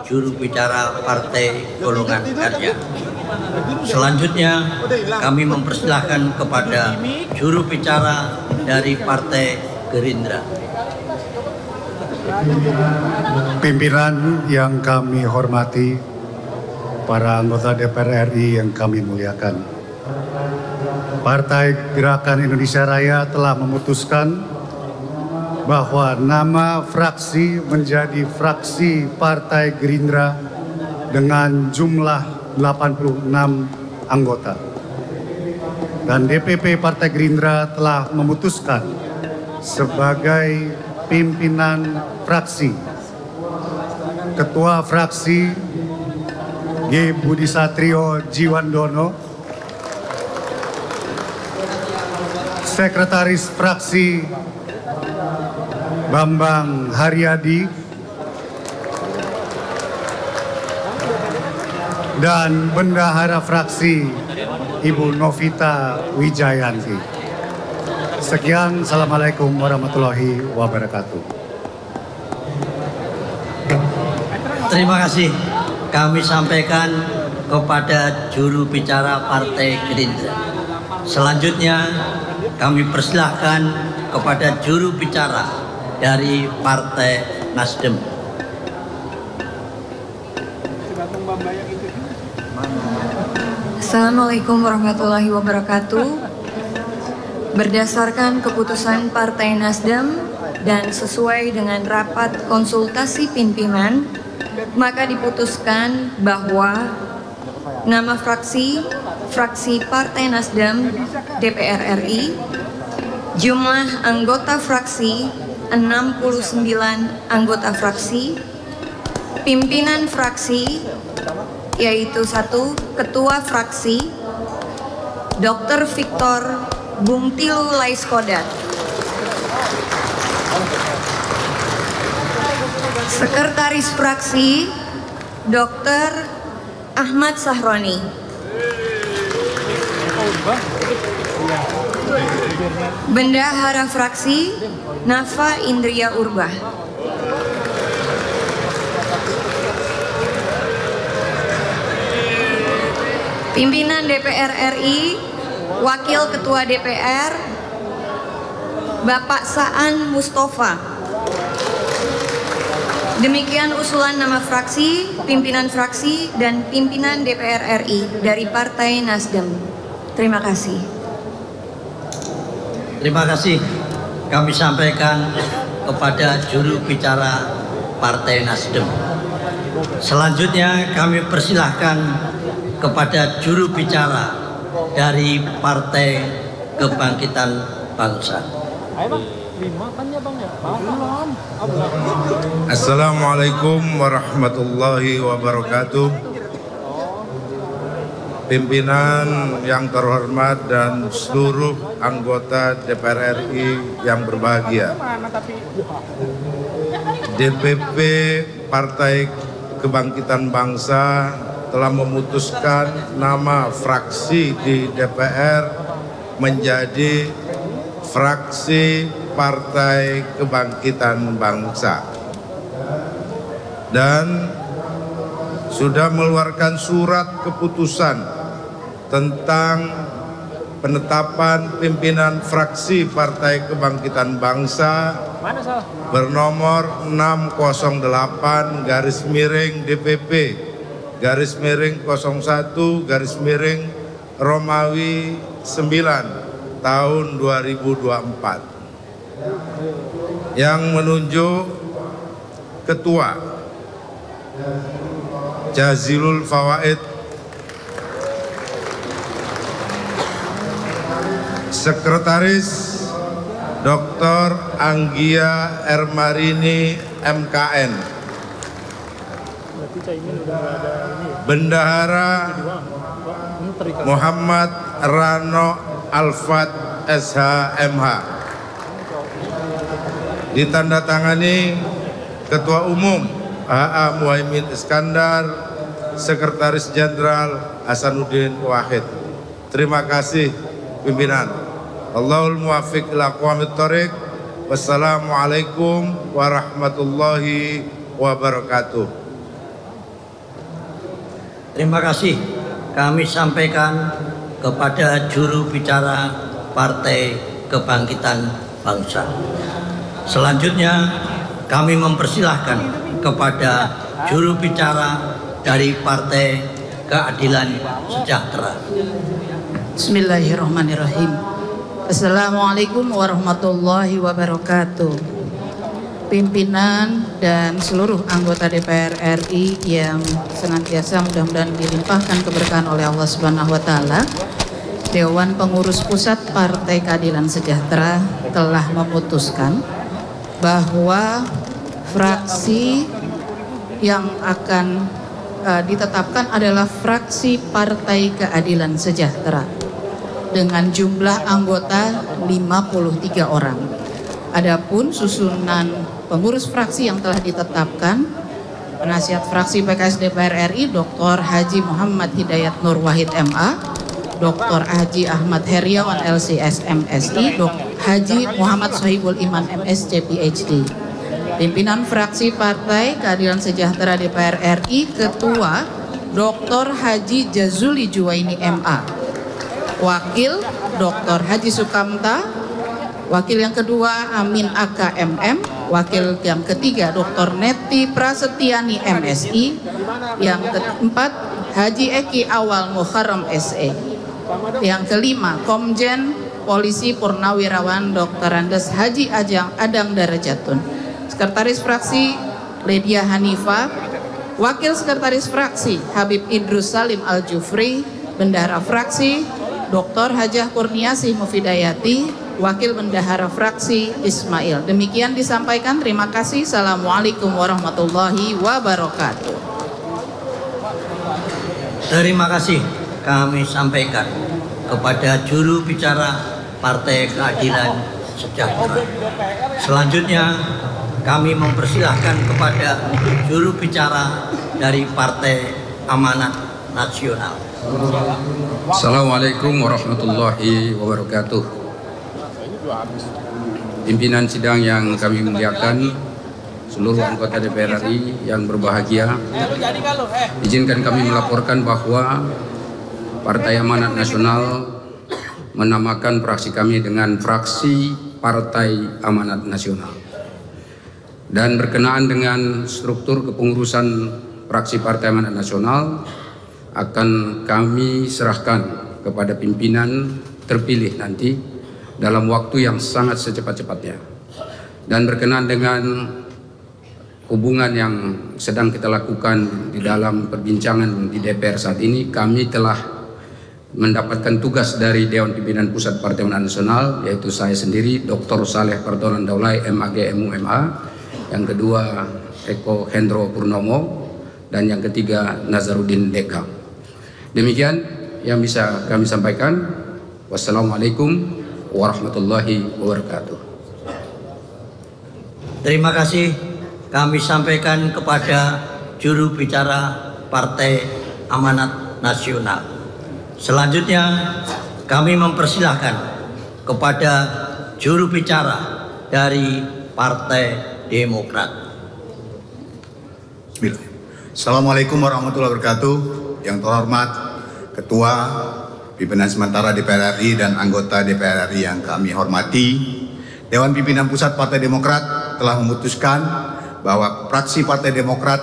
juru bicara Partai Golongan Karya. Selanjutnya kami mempersilahkan kepada juru bicara dari Partai Gerindra. Pimpinan yang kami hormati, para anggota DPR RI yang kami muliakan. Partai Gerakan Indonesia Raya telah memutuskan bahwa nama fraksi menjadi fraksi Partai Gerindra dengan jumlah 86 anggota. Dan DPP Partai Gerindra telah memutuskan sebagai pimpinan fraksi Ketua Fraksi G. Budi Satrio Jiwandono, Sekretaris Fraksi Bambang Haryadi, dan Bendahara Fraksi Ibu Novita Wijayanti. Sekian, Assalamualaikum warahmatullahi wabarakatuh. Terima kasih kami sampaikan kepada juru bicara Partai Gerindra. Selanjutnya kami persilahkan kepada juru bicara dari Partai Nasdem. Assalamualaikum warahmatullahi wabarakatuh. Berdasarkan keputusan Partai Nasdem dan sesuai dengan rapat konsultasi pimpinan, maka diputuskan bahwa nama fraksi Partai Nasdem DPR RI, jumlah anggota fraksi 69 anggota fraksi, pimpinan fraksi yaitu 1. Ketua Fraksi Dr. Victor Bungtilu Laiskodat, Sekretaris Fraksi Dr. Ahmad Sahroni, Bendahara Fraksi Nafa Indria Urbah, Pimpinan DPR RI, Wakil Ketua DPR Bapak Saan Mustafa. Demikian usulan nama fraksi, pimpinan fraksi, dan pimpinan DPR RI dari Partai Nasdem. Terima kasih. Terima kasih kami sampaikan kepada juru bicara Partai Nasdem. Selanjutnya kami persilahkan kepada juru bicara dari Partai Kebangkitan Bangsa. Assalamualaikum warahmatullahi wabarakatuh. Pimpinan yang terhormat dan seluruh anggota DPR RI yang berbahagia. DPP Partai Kebangkitan Bangsa telah memutuskan nama fraksi di DPR menjadi fraksi Partai Kebangkitan Bangsa dan sudah mengeluarkan surat keputusan tentang penetapan pimpinan fraksi Partai Kebangkitan Bangsa bernomor 608-DPP/01-Romawi 9 tahun 2024 yang menunjuk Ketua Jazilul Fawaid, Sekretaris Dr. Anggia Ermarini MKN, Bendahara Muhammad Rano Alfat SHMH. Ditandatangani Ketua Umum HA Muhaimin Iskandar, Sekretaris Jenderal Hasanuddin Wahid. Terima kasih pimpinan. Allahul muwaffiq ila aqwamit thoriq. Wassalamualaikum warahmatullahi wabarakatuh. Terima kasih kami sampaikan kepada juru bicara Partai Kebangkitan Bangsa. Selanjutnya kami mempersilahkan kepada juru bicara dari Partai Keadilan Sejahtera. Bismillahirrahmanirrahim. Assalamualaikum warahmatullahi wabarakatuh. Pimpinan dan seluruh anggota DPR RI yang senantiasa mudah-mudahan dilimpahkan keberkahan oleh Allah Subhanahu wa taala. Dewan Pengurus Pusat Partai Keadilan Sejahtera telah memutuskan bahwa fraksi yang akan ditetapkan adalah fraksi Partai Keadilan Sejahtera dengan jumlah anggota 53 orang. Adapun susunan pengurus fraksi yang telah ditetapkan, penasihat fraksi PKS DPR RI Dr. Haji Muhammad Hidayat Nur Wahid MA, Dr. Haji Ahmad Heriawan LCS MSI, Dr. Haji Muhammad Sohibul Iman MSc PhD. Pimpinan fraksi Partai Keadilan Sejahtera DPR RI, Ketua Dr. Haji Jazuli Juwaini MA, Wakil Dr. Haji Sukamta, Wakil yang kedua Amin AKMM, Wakil yang ketiga Dr. Neti Prasetyani MSI, yang keempat Haji Eki Awal Muharram SE, yang kelima Komjen Polisi Purnawirawan Dr. Andes Haji Adang Darajatun, Sekretaris Fraksi Ledia Hanifa, Wakil Sekretaris Fraksi Habib Idrus Salim Al-Jufri, Bendahara Fraksi Dr. Hajah Kurniasih Mufidayati, Wakil Bendahara Fraksi Ismail. Demikian disampaikan. Terima kasih. Assalamualaikum warahmatullahi wabarakatuh. Terima kasih kami sampaikan kepada juru bicara Partai Keadilan Sejahtera. Selanjutnya kami mempersilahkan kepada juru bicara dari Partai Amanat Nasional. Assalamualaikum warahmatullahi wabarakatuh. Pimpinan sidang yang kami muliakan, seluruh anggota DPR RI yang berbahagia, izinkan kami melaporkan bahwa Partai Amanat Nasional menamakan fraksi kami dengan fraksi Partai Amanat Nasional. Dan berkenaan dengan struktur kepengurusan fraksi Partai Amanat Nasional akan kami serahkan kepada pimpinan terpilih nanti dalam waktu yang sangat secepat-cepatnya. Dan berkenaan dengan hubungan yang sedang kita lakukan di dalam perbincangan di DPR saat ini, kami telah mendapatkan tugas dari Dewan Pimpinan Pusat Partai Amanat Nasional, yaitu saya sendiri, Dr. Saleh Partonan Daulay, MAG MUMA, yang kedua Eko Hendro Purnomo, dan yang ketiga Nazarudin Deka. Demikian yang bisa kami sampaikan. Wassalamualaikum warahmatullahi wabarakatuh. Terima kasih kami sampaikan kepada juru bicara Partai Amanat Nasional. Selanjutnya kami mempersilahkan kepada juru bicara dari Partai Demokrat. Bismillah. Assalamualaikum warahmatullahi wabarakatuh. Yang terhormat Ketua Pimpinan Sementara DPR RI dan anggota DPR RI yang kami hormati, Dewan Pimpinan Pusat Partai Demokrat telah memutuskan bahwa fraksi Partai Demokrat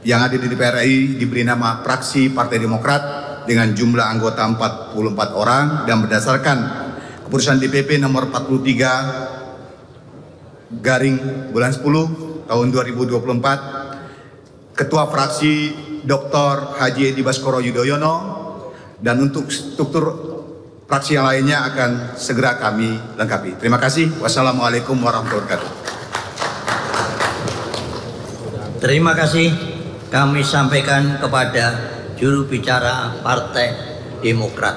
yang ada di DPR RI diberi nama fraksi Partai Demokrat dengan jumlah anggota 44 orang, dan berdasarkan keputusan DPP nomor 43 garing bulan 10 tahun 2024, Ketua fraksi Dr. Haji Edi Baskoro Yudhoyono, dan untuk struktur fraksi yang lainnya akan segera kami lengkapi. Terima kasih. Wassalamualaikum warahmatullahi wabarakatuh. Terima kasih kami sampaikan kepada juru bicara Partai Demokrat.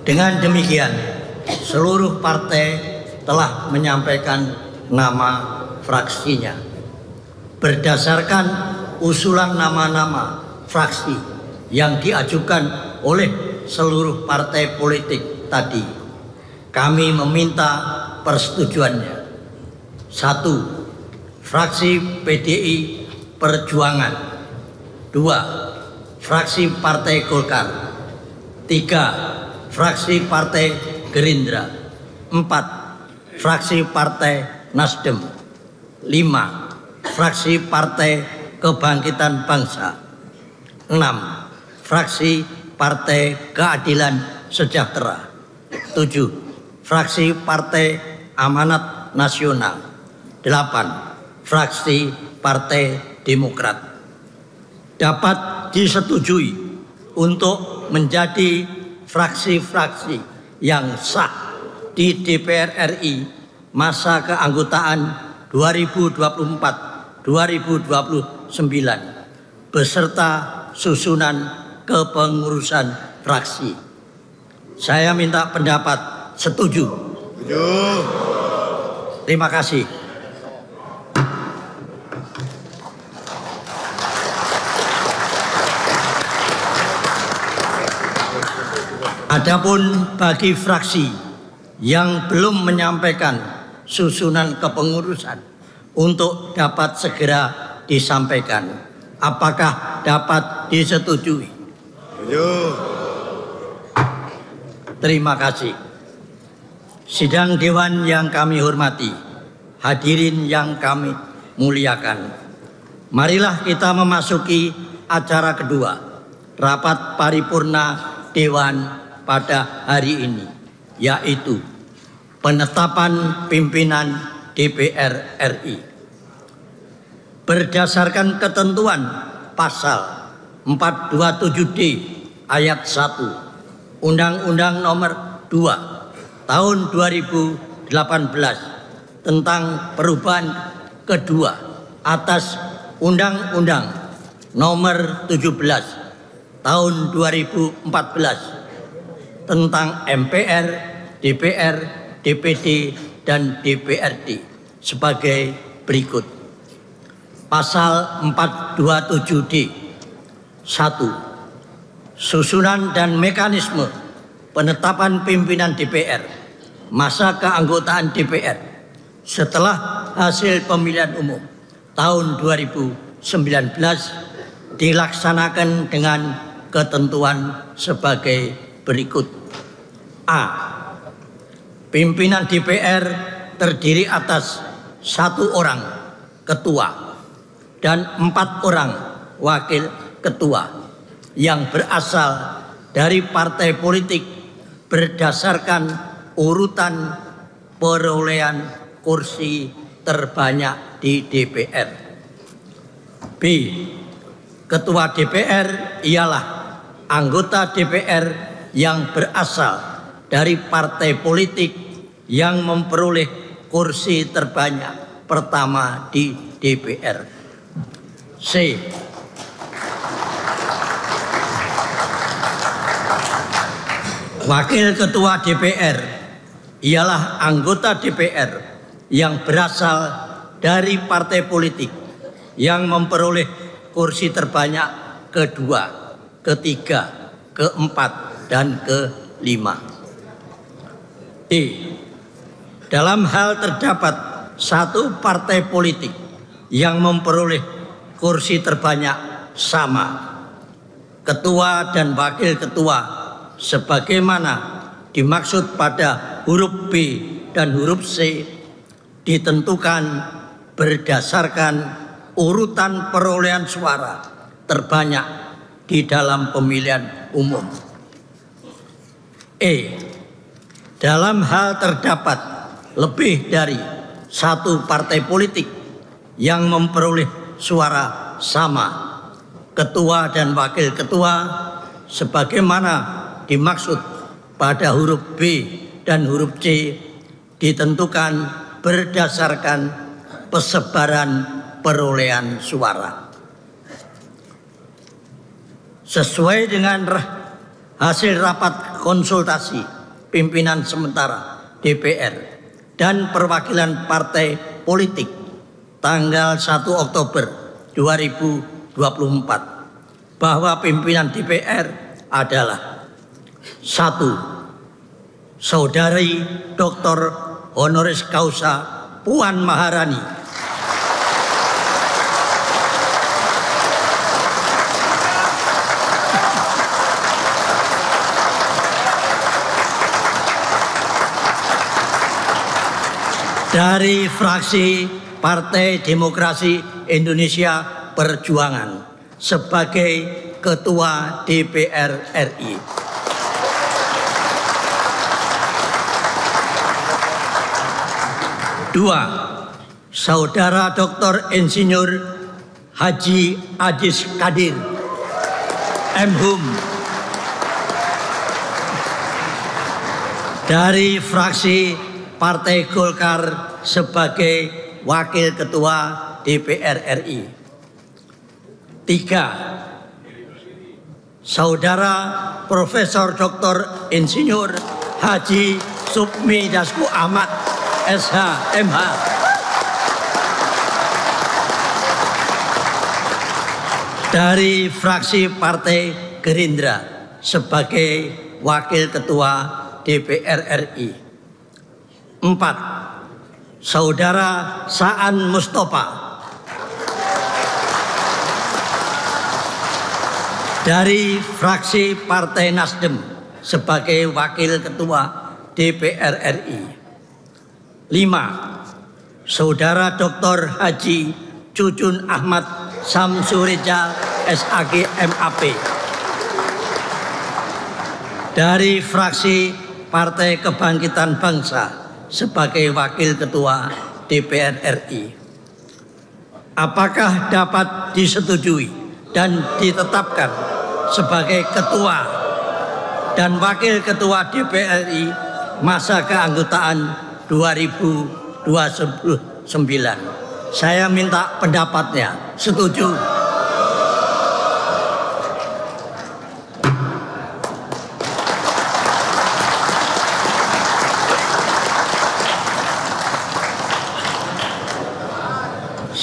Dengan demikian, seluruh partai telah menyampaikan nama fraksinya. Berdasarkan usulan nama-nama fraksi yang diajukan oleh seluruh partai politik tadi, kami meminta persetujuannya. 1. Fraksi PDI Perjuangan 2. Fraksi Partai Golkar. 3. Fraksi Partai Gerindra. 4. Fraksi Partai Nasdem. 5. Fraksi Partai Kebangkitan Bangsa. 6. Fraksi Partai Keadilan Sejahtera. 7. Fraksi Partai Amanat Nasional. 8. Fraksi Partai Demokrat. Dapat disetujui untuk menjadi fraksi-fraksi yang sah di DPR RI masa keanggotaan 2024-2029 beserta susunan kepengurusan fraksi. Saya minta pendapat setuju. Terima kasih. Adapun bagi fraksi yang belum menyampaikan susunan kepengurusan untuk dapat segera disampaikan, apakah dapat disetujui? Terima kasih. Sidang Dewan yang kami hormati, hadirin yang kami muliakan, marilah kita memasuki acara kedua, rapat paripurna Dewan pada hari ini, yaitu penetapan pimpinan DPR RI. Berdasarkan ketentuan pasal 427D ayat 1 Undang-Undang Nomor 2 Tahun 2018 tentang perubahan kedua atas Undang-Undang Nomor 17 Tahun 2014 tentang MPR, DPR, DPD, dan DPRD sebagai berikut. Pasal 427D 1. Susunan dan mekanisme penetapan pimpinan DPR masa keanggotaan DPR setelah hasil pemilihan umum tahun 2019 dilaksanakan dengan ketentuan sebagai berikut. A. Pimpinan DPR terdiri atas 1 orang ketua dan 4 orang wakil ketua yang berasal dari partai politik berdasarkan urutan perolehan kursi terbanyak di DPR. B. Ketua DPR ialah anggota DPR yang berasal dari partai politik yang memperoleh kursi terbanyak pertama di DPR. C. Wakil ketua DPR ialah anggota DPR yang berasal dari partai politik yang memperoleh kursi terbanyak kedua, ketiga, keempat, dan kelima. D. Dalam hal terdapat 1 partai politik yang memperoleh kursi terbanyak sama, ketua dan wakil ketua sebagaimana dimaksud pada huruf B dan huruf C ditentukan berdasarkan urutan perolehan suara terbanyak di dalam pemilihan umum. E. Dalam hal terdapat lebih dari 1 partai politik yang memperoleh suara sama, ketua dan wakil ketua sebagaimana dimaksud pada huruf B dan huruf C ditentukan berdasarkan persebaran perolehan suara. Sesuai dengan hasil rapat konsultasi pimpinan sementara DPR dan perwakilan partai politik tanggal 1 Oktober 2024 bahwa pimpinan DPR adalah 1. Saudari Dr. Honoris Causa Puan Maharani. dari fraksi Partai Demokrasi Indonesia Perjuangan sebagai Ketua DPR RI. Dua, Saudara Dr. Insinyur Haji Adis Kadir, M.Hum, dari fraksi Partai Golkar sebagai Wakil Ketua DPR RI. Tiga, Saudara Profesor Dr. Insinyur Haji Supmi Dasko Ahmad, SH, MH, dari fraksi Partai Gerindra sebagai Wakil Ketua DPR RI. Empat, Saudara Saan Mustafa dari fraksi Partai Nasdem sebagai Wakil Ketua DPR RI. 5. Saudara Dr. Haji Cucun Ahmad Samsurijal SAG MAP dari fraksi Partai Kebangkitan Bangsa sebagai Wakil Ketua DPR RI. Apakah dapat disetujui dan ditetapkan sebagai Ketua dan Wakil Ketua DPR RI masa keanggotaan 2029? Saya minta pendapatnya. Setuju?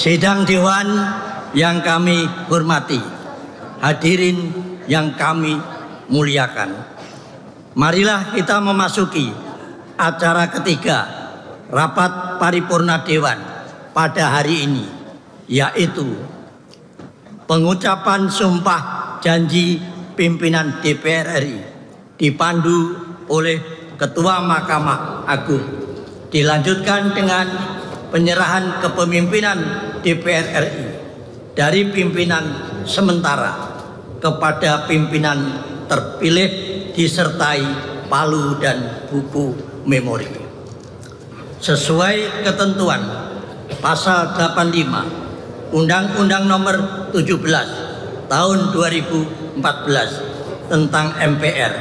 Sidang Dewan yang kami hormati, hadirin yang kami muliakan, marilah kita memasuki acara ketiga rapat paripurna Dewan pada hari ini, yaitu pengucapan sumpah janji pimpinan DPR RI dipandu oleh Ketua Mahkamah Agung, dilanjutkan dengan penyerahan kepemimpinan DPR RI dari pimpinan sementara kepada pimpinan terpilih disertai palu dan buku memori. Sesuai ketentuan Pasal 85 Undang-Undang Nomor 17 Tahun 2014 tentang MPR,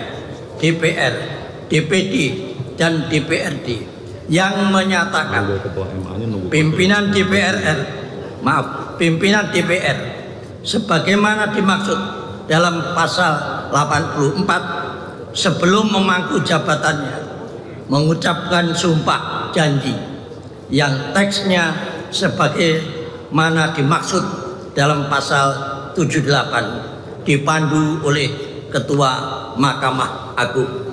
DPR, DPD, dan DPRD yang menyatakan pimpinan DPR sebagaimana dimaksud dalam pasal 84 sebelum memangku jabatannya mengucapkan sumpah janji yang teksnya sebagaimana dimaksud dalam pasal 78 dipandu oleh Ketua Mahkamah Agung.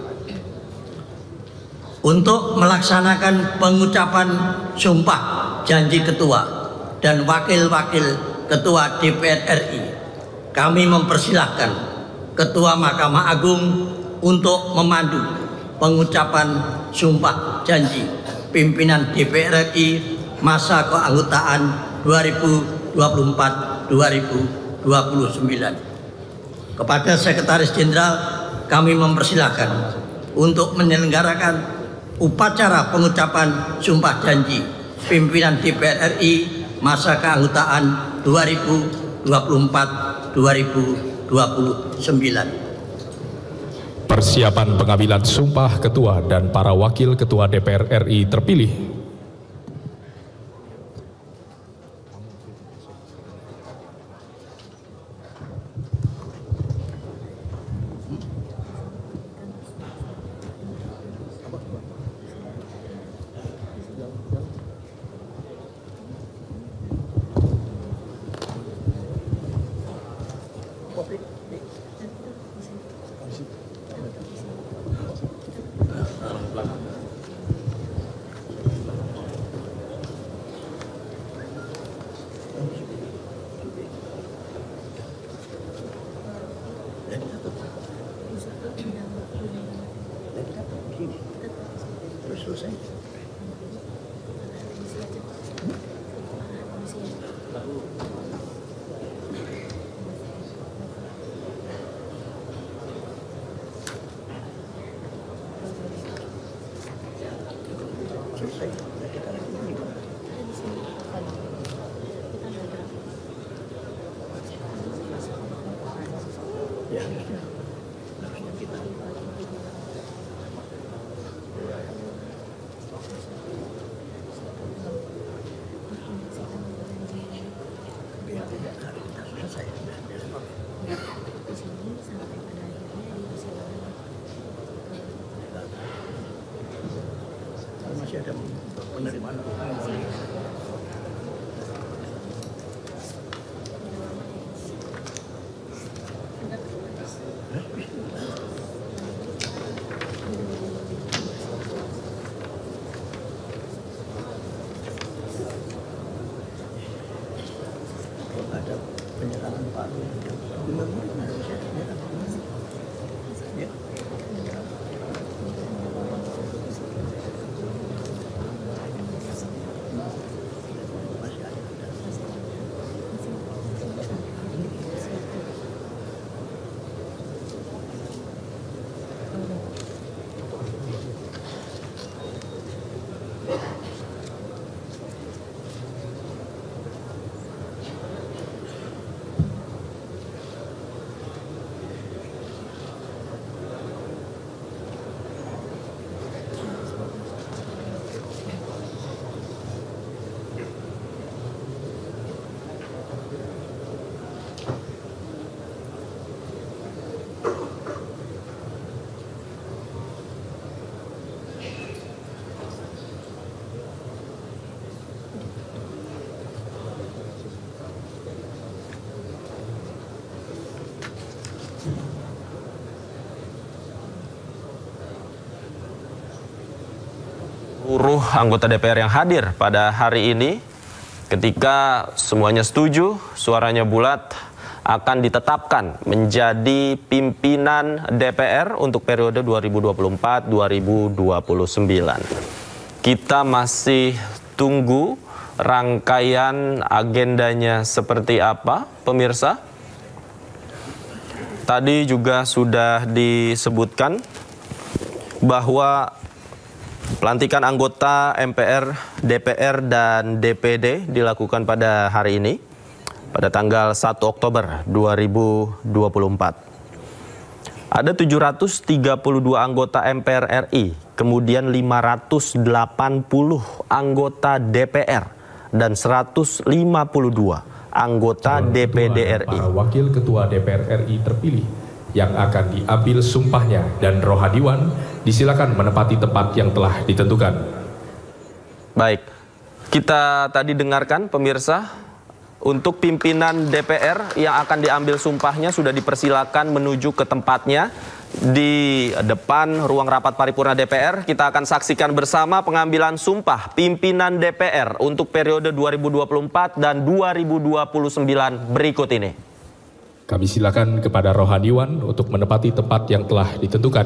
Untuk melaksanakan pengucapan sumpah janji ketua dan wakil-wakil ketua DPR RI, kami mempersilahkan Ketua Mahkamah Agung untuk memandu pengucapan sumpah janji pimpinan DPR RI masa keanggotaan 2024-2029. Kepada Sekretaris Jenderal kami mempersilahkan untuk menyelenggarakan upacara pengucapan sumpah janji pimpinan DPR RI masa keanggotaan 2024-2029. Persiapan pengambilan sumpah ketua dan para wakil ketua DPR RI terpilih. Masih ada penerimaan. Ada penyerahan paru. Seluruh anggota DPR yang hadir pada hari ini, ketika semuanya setuju, suaranya bulat, akan ditetapkan menjadi pimpinan DPR untuk periode 2024-2029. Kita masih tunggu rangkaian agendanya seperti apa, pemirsa. Tadi juga sudah disebutkan bahwa pelantikan anggota MPR, DPR, dan DPD dilakukan pada hari ini, pada tanggal 1 Oktober 2024. Ada 732 anggota MPR RI, kemudian 580 anggota DPR, dan 152 anggota DPD RI. Para wakil ketua DPR RI terpilih yang akan diambil sumpahnya dan rohaniwan disilakan menempati tempat yang telah ditentukan. Baik, kita tadi dengarkan pemirsa, untuk pimpinan DPR yang akan diambil sumpahnya sudah dipersilakan menuju ke tempatnya di depan ruang rapat paripurna DPR. Kita akan saksikan bersama pengambilan sumpah pimpinan DPR untuk periode 2024 dan 2029 berikut ini. Kami silakan kepada rohaniwan untuk menempati tempat yang telah ditentukan.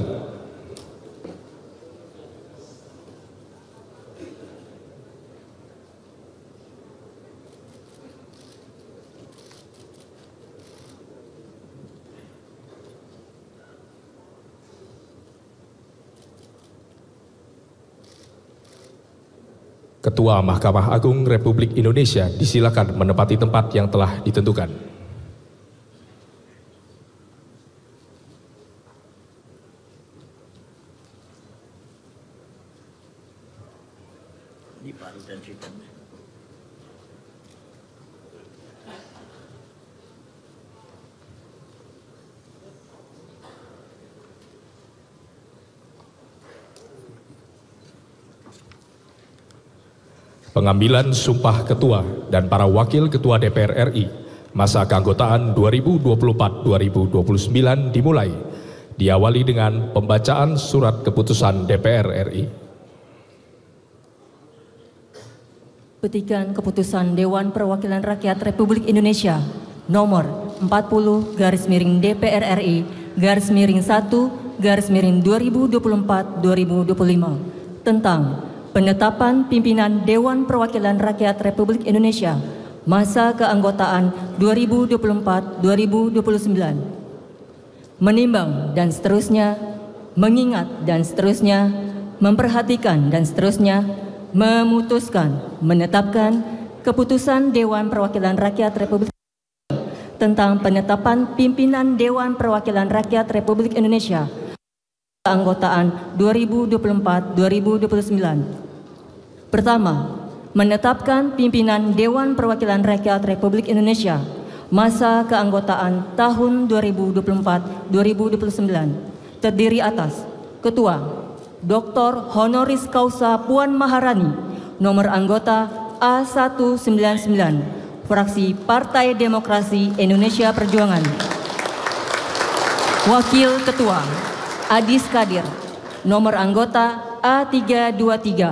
Ketua Mahkamah Agung Republik Indonesia disilakan menempati tempat yang telah ditentukan. Pengambilan sumpah ketua dan para wakil ketua DPR RI masa keanggotaan 2024-2029 dimulai. Diawali dengan pembacaan surat keputusan DPR RI. Petikan keputusan Dewan Perwakilan Rakyat Republik Indonesia nomor 40/DPR RI /1/2024-2025 tentang penetapan pimpinan Dewan Perwakilan Rakyat Republik Indonesia masa keanggotaan 2024-2029. Menimbang dan seterusnya, mengingat dan seterusnya, memperhatikan dan seterusnya, memutuskan, menetapkan keputusan Dewan Perwakilan Rakyat Republik tentang penetapan pimpinan Dewan Perwakilan Rakyat Republik Indonesia keanggotaan 2024-2029. Pertama, menetapkan pimpinan Dewan Perwakilan Rakyat Republik Indonesia masa keanggotaan tahun 2024-2029 terdiri atas Ketua Dr. Honoris Causa Puan Maharani, nomor anggota A199, Fraksi Partai Demokrasi Indonesia Perjuangan. Wakil Ketua Adis Kadir, nomor anggota A323,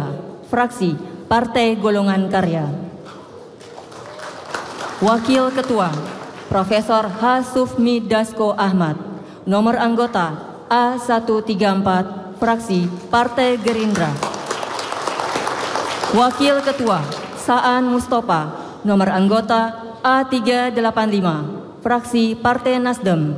Fraksi Partai Golongan Karya. Wakil Ketua Profesor H. Sufmi Dasko Ahmad, nomor anggota A134, Fraksi Partai Gerindra. Wakil Ketua Saan Mustafa, nomor anggota A385, Fraksi Partai Nasdem.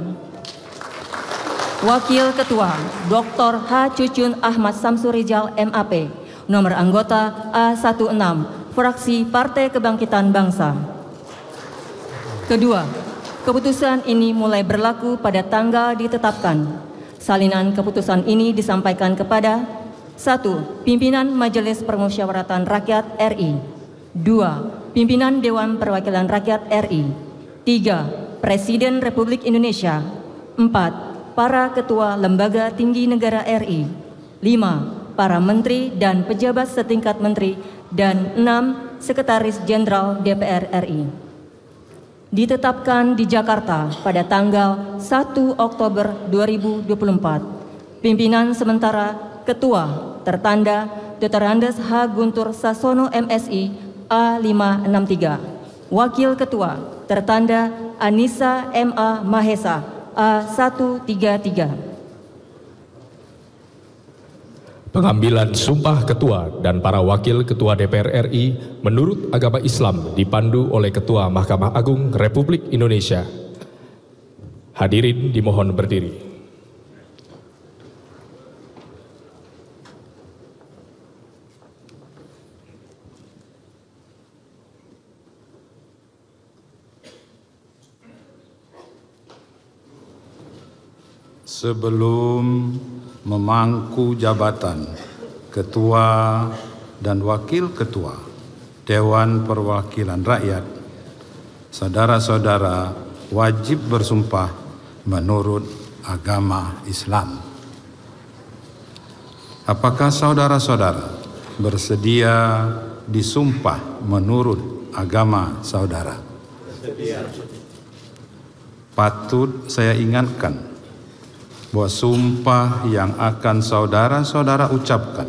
Wakil Ketua Dr. H. Cucun Ahmad Samsurijal MAP, nomor anggota A16, Fraksi Partai Kebangkitan Bangsa. Kedua, keputusan ini mulai berlaku pada tanggal ditetapkan. Salinan keputusan ini disampaikan kepada 1. Pimpinan Majelis Permusyawaratan Rakyat RI. 2. Pimpinan Dewan Perwakilan Rakyat RI. 3. Presiden Republik Indonesia. 4. Para Ketua Lembaga Tinggi Negara RI. 5. Para Menteri dan Pejabat setingkat Menteri. Dan 6. Sekretaris Jenderal DPR RI. Ditetapkan di Jakarta pada tanggal 1 Oktober 2024. Pimpinan sementara Ketua tertanda Dr. Andes H. Guntur Sasono MSI A563. Wakil Ketua tertanda Anissa M.A. Mahesa A133. Pengambilan sumpah Ketua dan para Wakil Ketua DPR RI menurut agama Islam dipandu oleh Ketua Mahkamah Agung Republik Indonesia. Hadirin dimohon berdiri. Sebelum memangku jabatan Ketua dan Wakil Ketua Dewan Perwakilan Rakyat, saudara-saudara wajib bersumpah menurut agama Islam. Apakah saudara-saudara bersedia disumpah menurut agama saudara? Bersedia. Patut saya ingatkan bahwa sumpah yang akan saudara-saudara ucapkan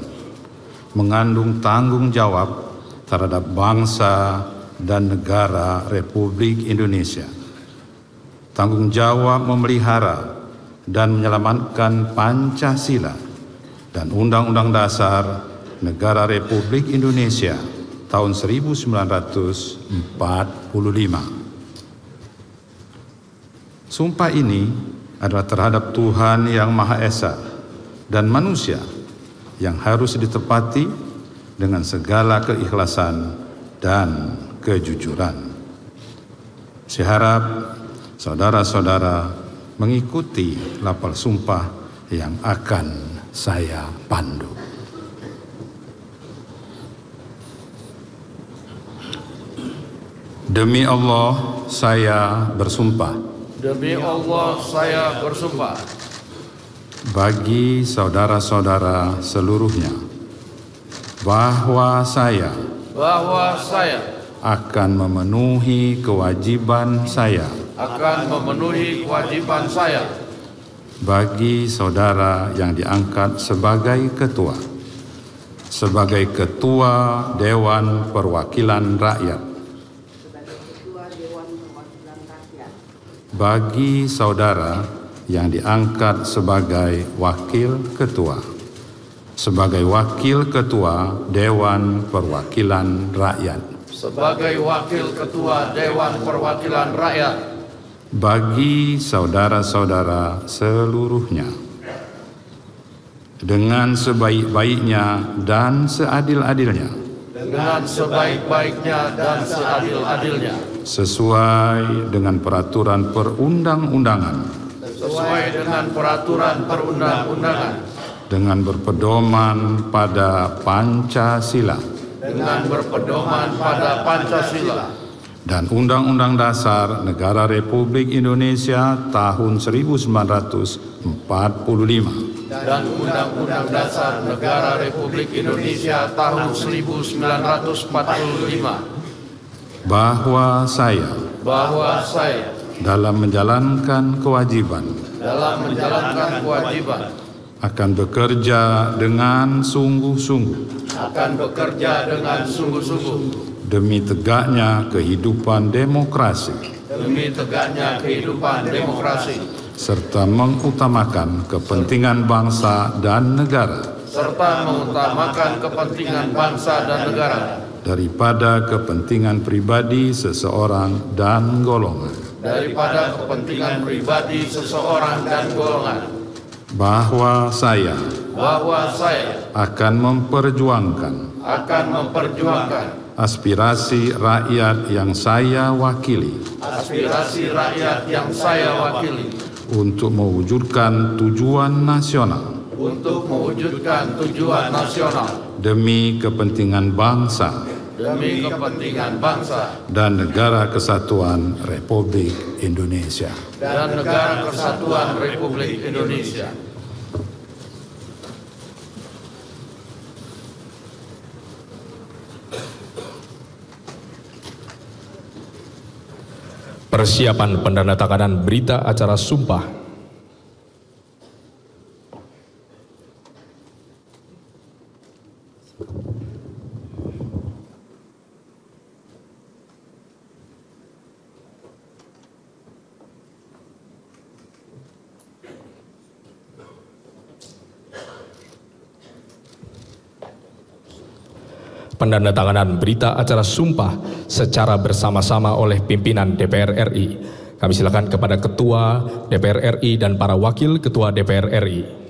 mengandung tanggung jawab terhadap bangsa dan negara Republik Indonesia. Tanggung jawab memelihara dan menyelamatkan Pancasila dan Undang-Undang Dasar Negara Republik Indonesia tahun 1945. Sumpah ini adalah terhadap Tuhan Yang Maha Esa dan manusia yang harus ditepati dengan segala keikhlasan dan kejujuran. Saya harap saudara-saudara mengikuti lafal sumpah yang akan saya pandu. Demi Allah, saya bersumpah. Demi Allah, saya bersumpah. Bagi saudara-saudara seluruhnya, bahwa saya akan memenuhi kewajiban saya. Bagi saudara yang diangkat sebagai ketua Dewan Perwakilan Rakyat. Bagi saudara yang diangkat sebagai wakil ketua Dewan Perwakilan Rakyat. sebagai Wakil Ketua Dewan Perwakilan Rakyat bagi saudara-saudara seluruhnya, dengan sebaik-baiknya dan seadil-adilnya, dengan sebaik-baiknya dan seadil-adilnya, sesuai dengan peraturan perundang-undangan, sesuai dengan peraturan perundang-undangan, dengan berpedoman pada Pancasila, dengan berpedoman pada Pancasila dan Undang-Undang Dasar Negara Republik Indonesia tahun 1945, dan Undang-Undang Dasar Negara Republik Indonesia tahun 1945, bahwa saya dalam menjalankan kewajiban akan bekerja dengan sungguh-sungguh demi tegaknya kehidupan demokrasi serta mengutamakan kepentingan bangsa dan negara daripada kepentingan pribadi seseorang dan golongan, bahwa saya akan memperjuangkan aspirasi rakyat yang saya wakili untuk mewujudkan tujuan nasional demi kepentingan bangsa dan negara kesatuan Republik Indonesia. Persiapan pendandatanganan berita acara sumpah. Pendandatanganan berita acara sumpah secara bersama-sama oleh pimpinan DPR RI. Kami silakan kepada Ketua DPR RI dan para Wakil Ketua DPR RI.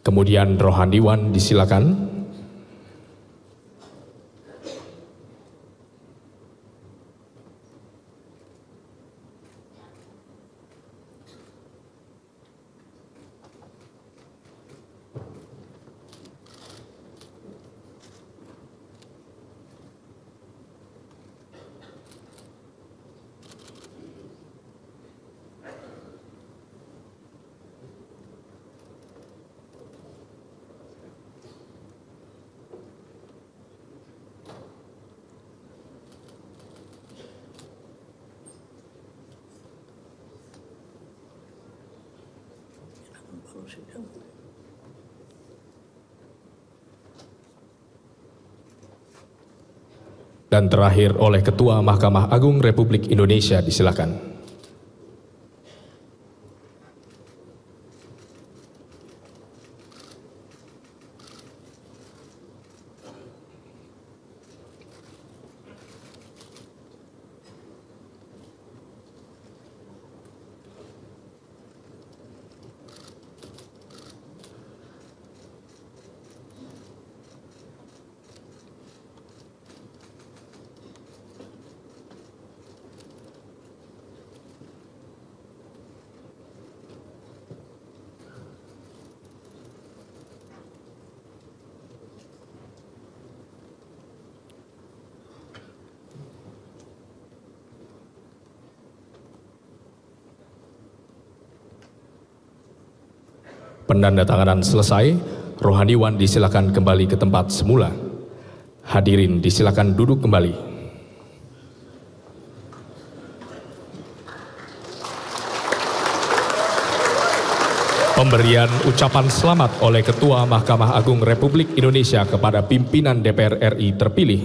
Kemudian Rohaniwan disilakan. Dan terakhir oleh Ketua Mahkamah Agung Republik Indonesia, disilakan. Pendandatanganan selesai, Rohaniwan disilakan kembali ke tempat semula. Hadirin disilakan duduk kembali. Pemberian ucapan selamat oleh Ketua Mahkamah Agung Republik Indonesia kepada pimpinan DPR RI terpilih.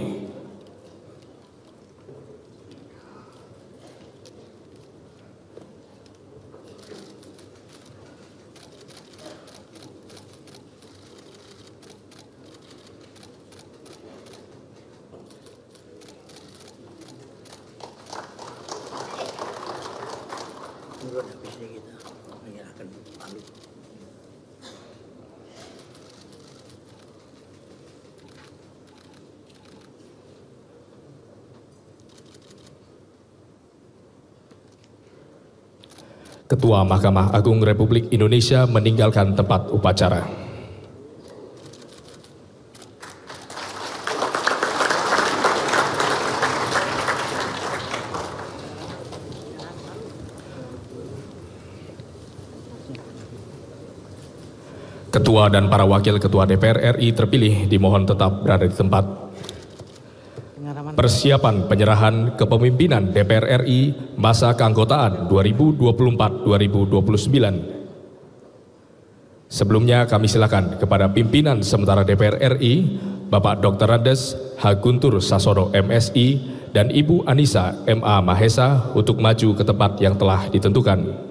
Ketua Mahkamah Agung Republik Indonesia meninggalkan tempat upacara. Ketua dan para wakil Ketua DPR RI terpilih dimohon tetap berada di tempat. Persiapan penyerahan kepemimpinan DPR RI masa keanggotaan 2024-2029. Sebelumnya kami silakan kepada pimpinan sementara DPR RI, Bapak Dr. Andes H. Guntur Sassono MSI dan Ibu Anissa MA Mahesa untuk maju ke tempat yang telah ditentukan.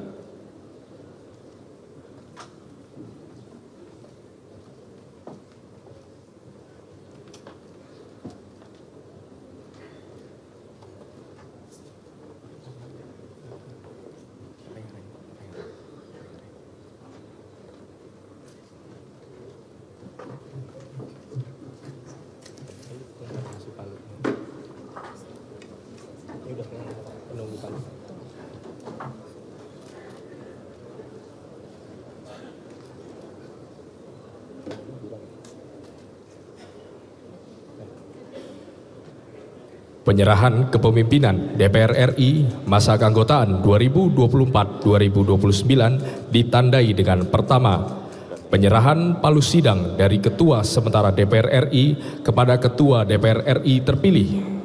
Penyerahan kepemimpinan DPR RI masa keanggotaan 2024-2029 ditandai dengan pertama, penyerahan palu sidang dari Ketua sementara DPR RI kepada Ketua DPR RI terpilih.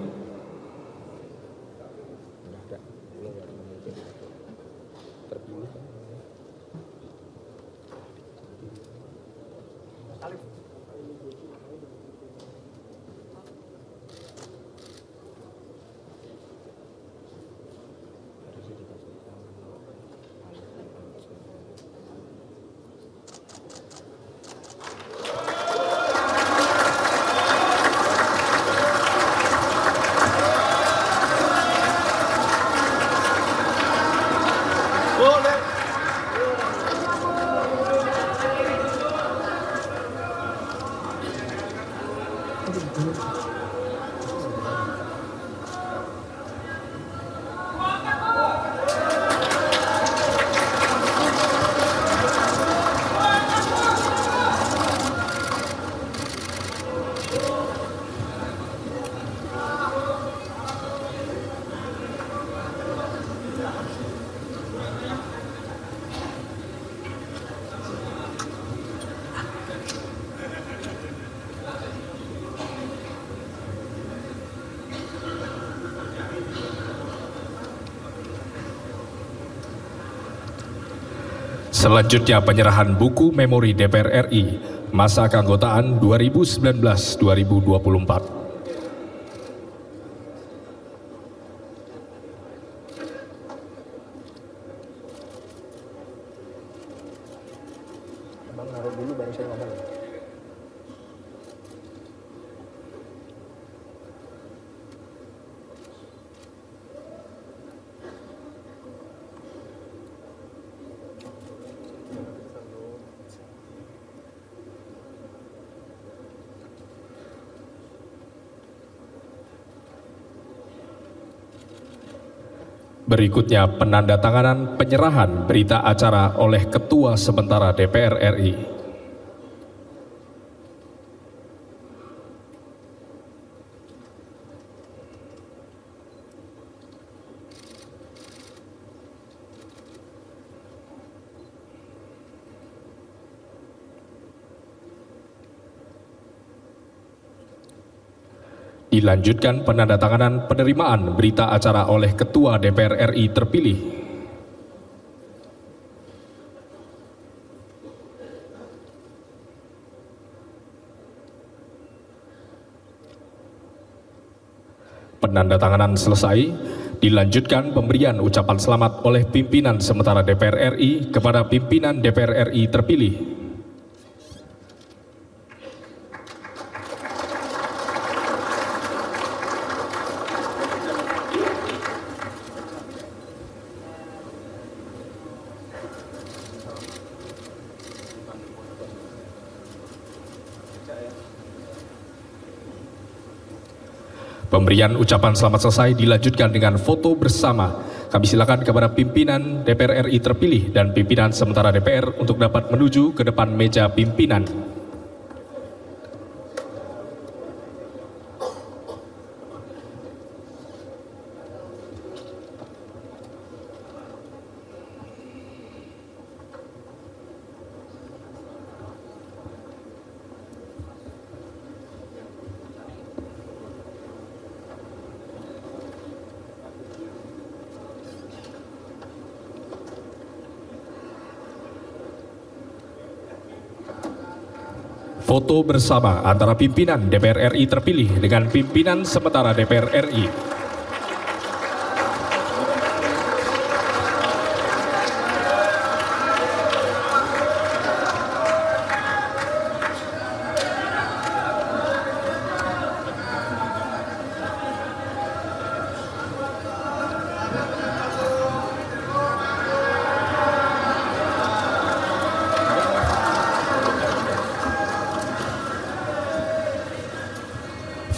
Selanjutnya penyerahan buku memori DPR RI masa keanggotaan 2019-2024. Berikutnya penandatanganan penyerahan berita acara oleh Ketua sementara DPR RI. Dilanjutkan penandatanganan penerimaan berita acara oleh Ketua DPR RI terpilih. penandatanganan selesai, dilanjutkan pemberian ucapan selamat oleh pimpinan sementara DPR RI kepada pimpinan DPR RI terpilih. Pemberian ucapan selamat selesai dilanjutkan dengan foto bersama. Kami silakan kepada pimpinan DPR RI terpilih dan pimpinan sementara DPR untuk dapat menuju ke depan meja pimpinan. Foto bersama antara pimpinan DPR RI terpilih dengan pimpinan sementara DPR RI.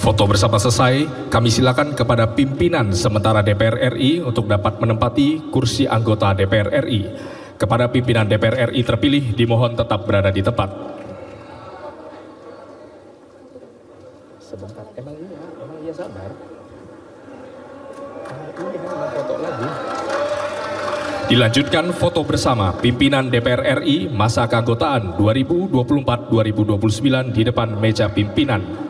Foto bersama selesai, kami silakan kepada pimpinan sementara DPR RI untuk dapat menempati kursi anggota DPR RI. Kepada pimpinan DPR RI terpilih, dimohon tetap berada di tempat. Sebentar, emang iya sabar. Foto lagi. Dilanjutkan foto bersama pimpinan DPR RI masa keanggotaan 2024-2029 di depan meja pimpinan.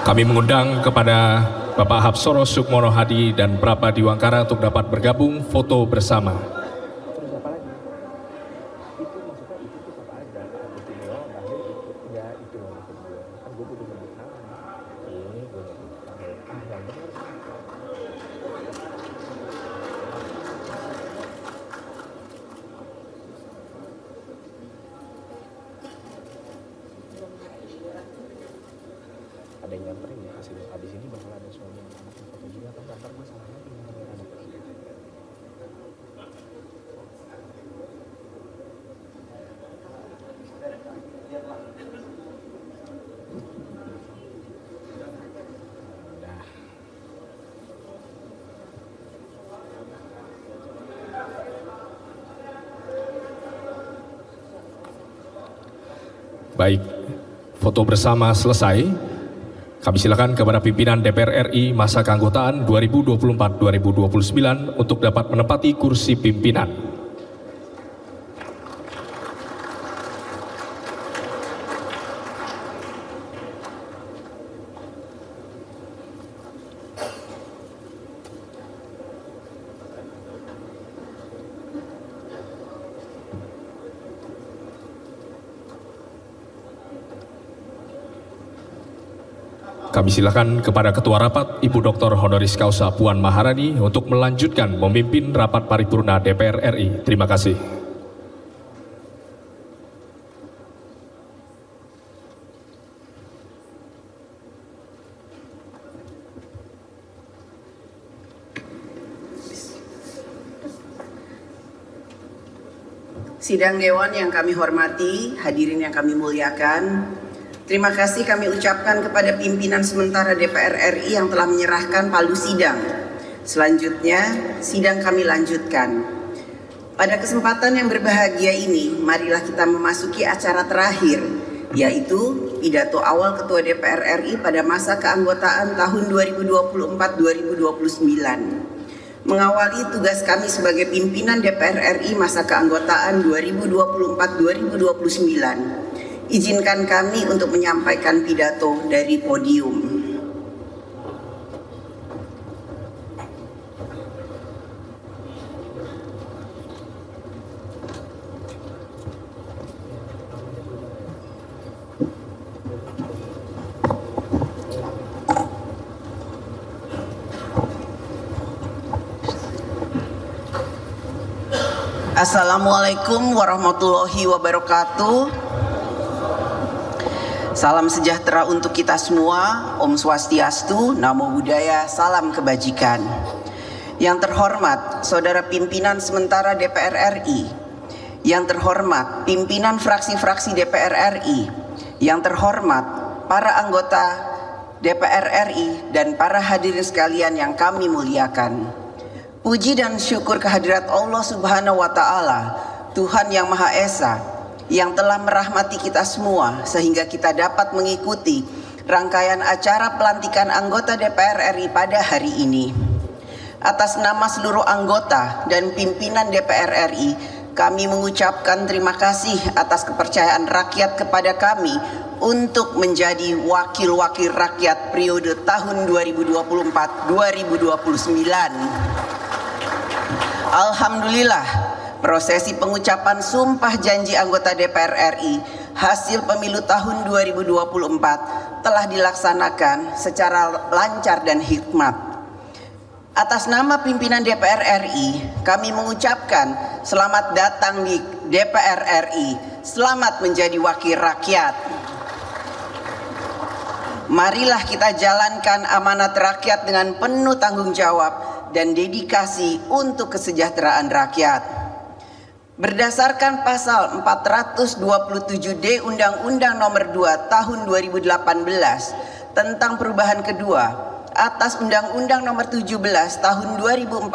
Kami mengundang kepada Bapak Hapsoro Sukmono Hadi dan Prapa Diwangkara untuk dapat bergabung foto bersama. Ada yang nyamperin ya, habis ini bakal ada suami yang foto juga, kan ntar masalahnya tinggal anak. Baik, foto bersama selesai. Kami silakan kepada pimpinan DPR RI masa keanggotaan 2024-2029 untuk dapat menempati kursi pimpinan. Kami silakan kepada Ketua Rapat Ibu Dr. Honoris Causa Puan Maharani untuk melanjutkan memimpin rapat paripurna DPR RI. Terima kasih. Sidang Dewan yang kami hormati, hadirin yang kami muliakan, terima kasih kami ucapkan kepada pimpinan sementara DPR RI yang telah menyerahkan palu sidang. Selanjutnya, sidang kami lanjutkan. Pada kesempatan yang berbahagia ini, marilah kita memasuki acara terakhir yaitu pidato awal Ketua DPR RI pada masa keanggotaan tahun 2024-2029. Mengawali tugas kami sebagai pimpinan DPR RI masa keanggotaan 2024-2029, izinkan kami untuk menyampaikan pidato dari podium. Assalamualaikum warahmatullahi wabarakatuh. Salam sejahtera untuk kita semua. Om Swastiastu, Namo Buddhaya, salam kebajikan. Yang terhormat Saudara Pimpinan Sementara DPR RI, yang terhormat pimpinan fraksi-fraksi DPR RI, yang terhormat para anggota DPR RI dan para hadirin sekalian yang kami muliakan. Puji dan syukur kehadirat Allah Subhanahu wa Ta'ala, Tuhan yang Maha Esa, yang telah merahmati kita semua sehingga kita dapat mengikuti rangkaian acara pelantikan anggota DPR RI pada hari ini. Atas nama seluruh anggota dan pimpinan DPR RI, kami mengucapkan terima kasih atas kepercayaan rakyat kepada kami untuk menjadi wakil-wakil rakyat periode tahun 2024-2029. Alhamdulillah, prosesi pengucapan sumpah janji anggota DPR RI hasil pemilu tahun 2024 telah dilaksanakan secara lancar dan hikmat. Atas nama pimpinan DPR RI, kami mengucapkan selamat datang di DPR RI, selamat menjadi wakil rakyat. Marilah kita jalankan amanat rakyat dengan penuh tanggung jawab dan dedikasi untuk kesejahteraan rakyat. Berdasarkan pasal 427D Undang-Undang Nomor 2 Tahun 2018 tentang perubahan kedua atas Undang-Undang Nomor 17 Tahun 2014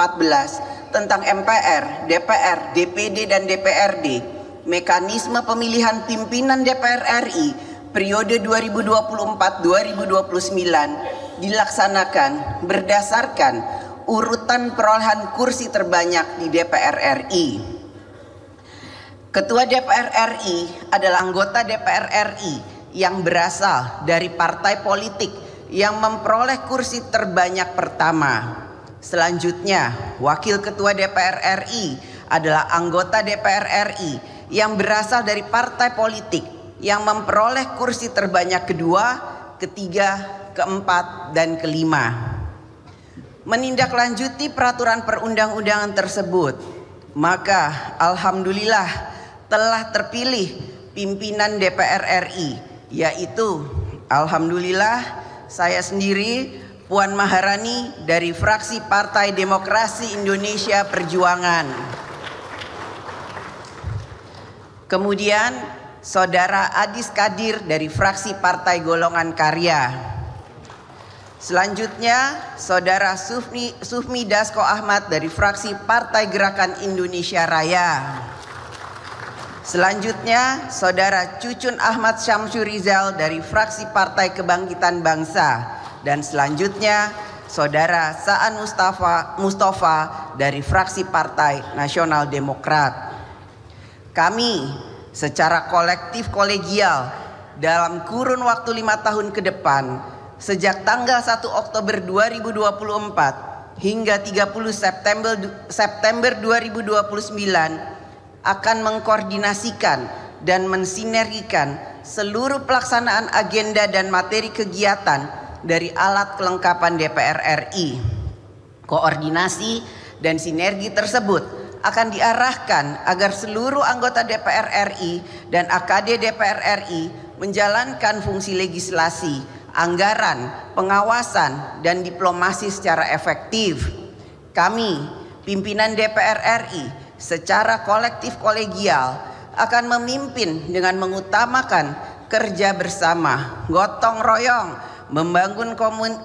tentang MPR, DPR, DPD dan DPRD, mekanisme pemilihan pimpinan DPR RI periode 2024-2029 dilaksanakan berdasarkan urutan perolehan kursi terbanyak di DPR RI. Ketua DPR RI adalah anggota DPR RI yang berasal dari partai politik yang memperoleh kursi terbanyak pertama. Selanjutnya, Wakil Ketua DPR RI adalah anggota DPR RI yang berasal dari partai politik yang memperoleh kursi terbanyak kedua, ketiga, keempat, dan kelima. Menindaklanjuti peraturan perundang-undangan tersebut, maka alhamdulillah telah terpilih pimpinan DPR RI, yaitu alhamdulillah saya sendiri, Puan Maharani dari fraksi Partai Demokrasi Indonesia Perjuangan. Kemudian Saudara Adis Kadir dari fraksi Partai Golongan Karya. Selanjutnya, Saudara Sufmi Dasko Ahmad dari fraksi Partai Gerakan Indonesia Raya. Selanjutnya, Saudara Cucun Ahmad Syamsur Rizal dari fraksi Partai Kebangkitan Bangsa. Dan selanjutnya, Saudara Saan Mustafa dari fraksi Partai Nasional Demokrat. Kami secara kolektif kolegial dalam kurun waktu 5 tahun ke depan, sejak tanggal 1 Oktober 2024 hingga 30 September 2029 akan mengkoordinasikan dan mensinergikan seluruh pelaksanaan agenda dan materi kegiatan dari alat kelengkapan DPR RI. Koordinasi dan sinergi tersebut akan diarahkan agar seluruh anggota DPR RI dan AKD DPR RI menjalankan fungsi legislasi, anggaran, pengawasan, dan diplomasi secara efektif. Kami, pimpinan DPR RI, secara kolektif kolegial akan memimpin dengan mengutamakan kerja bersama, gotong royong, membangun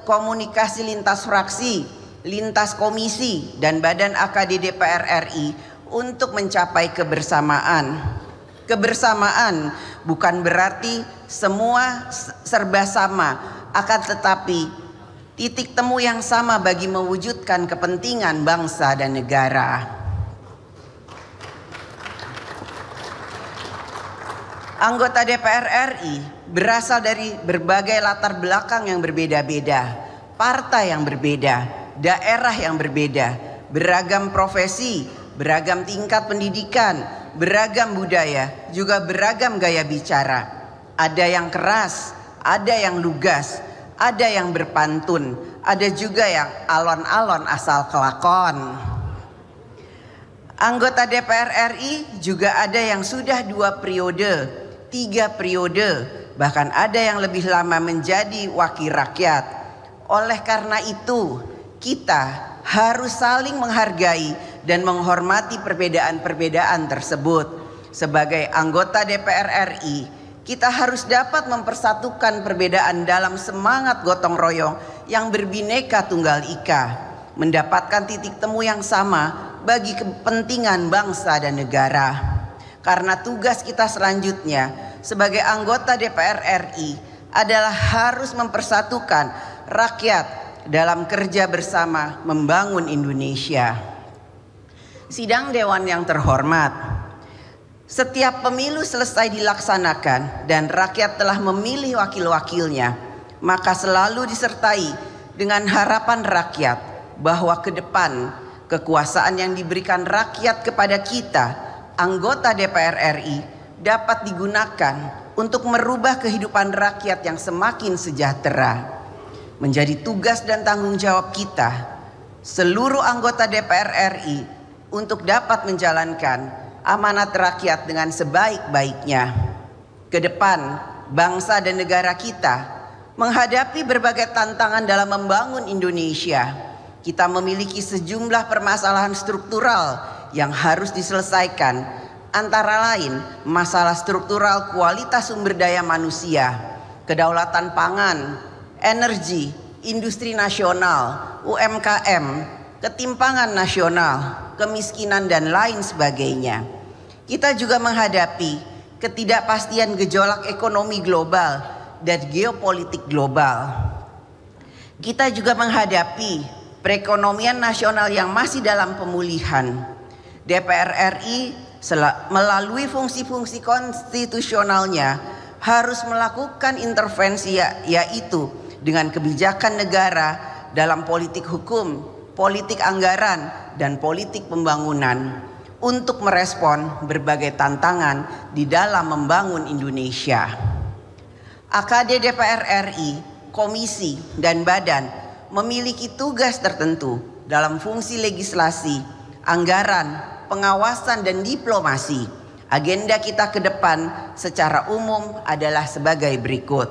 komunikasi lintas fraksi, lintas komisi, dan badan AKD DPR RI untuk mencapai kebersamaan. Kebersamaan bukan berarti semua serba sama, akan tetapi titik temu yang sama bagi mewujudkan kepentingan bangsa dan negara. Anggota DPR RI berasal dari berbagai latar belakang yang berbeda-beda, partai yang berbeda, daerah yang berbeda, beragam profesi, beragam tingkat pendidikan, beragam budaya, juga beragam gaya bicara. Ada yang keras, ada yang lugas, ada yang berpantun, ada juga yang alon-alon asal kelakon. Anggota DPR RI juga ada yang sudah 2 periode, 3 periode, bahkan ada yang lebih lama menjadi wakil rakyat. Oleh karena itu, kita harus saling menghargai dan menghormati perbedaan-perbedaan tersebut. Sebagai anggota DPR RI, kita harus dapat mempersatukan perbedaan dalam semangat gotong royong yang berbineka tunggal ika, mendapatkan titik temu yang sama bagi kepentingan bangsa dan negara. Karena tugas kita selanjutnya sebagai anggota DPR RI adalah harus mempersatukan rakyat dalam kerja bersama membangun Indonesia. Sidang Dewan yang terhormat, setiap pemilu selesai dilaksanakan dan rakyat telah memilih wakil-wakilnya, maka selalu disertai dengan harapan rakyat bahwa ke depan kekuasaan yang diberikan rakyat kepada kita, anggota DPR RI, dapat digunakan untuk merubah kehidupan rakyat yang semakin sejahtera. Menjadi tugas dan tanggung jawab kita, seluruh anggota DPR RI, untuk dapat menjalankan amanat rakyat dengan sebaik-baiknya. Ke depan, bangsa dan negara kita menghadapi berbagai tantangan dalam membangun Indonesia. Kita memiliki sejumlah permasalahan struktural yang harus diselesaikan, antara lain masalah struktural kualitas sumber daya manusia, kedaulatan pangan, energi, industri nasional, UMKM, ketimpangan nasional, kemiskinan dan lain sebagainya. Kita juga menghadapi ketidakpastian gejolak ekonomi global dan geopolitik global. Kita juga menghadapi perekonomian nasional yang masih dalam pemulihan. DPR RI melalui fungsi-fungsi konstitusionalnya harus melakukan intervensi, yaitu dengan kebijakan negara dalam politik hukum, politik anggaran, dan politik pembangunan untuk merespon berbagai tantangan di dalam membangun Indonesia. AKD DPR RI, komisi, dan badan memiliki tugas tertentu dalam fungsi legislasi, anggaran, pengawasan, dan diplomasi. Agenda kita ke depan secara umum adalah sebagai berikut.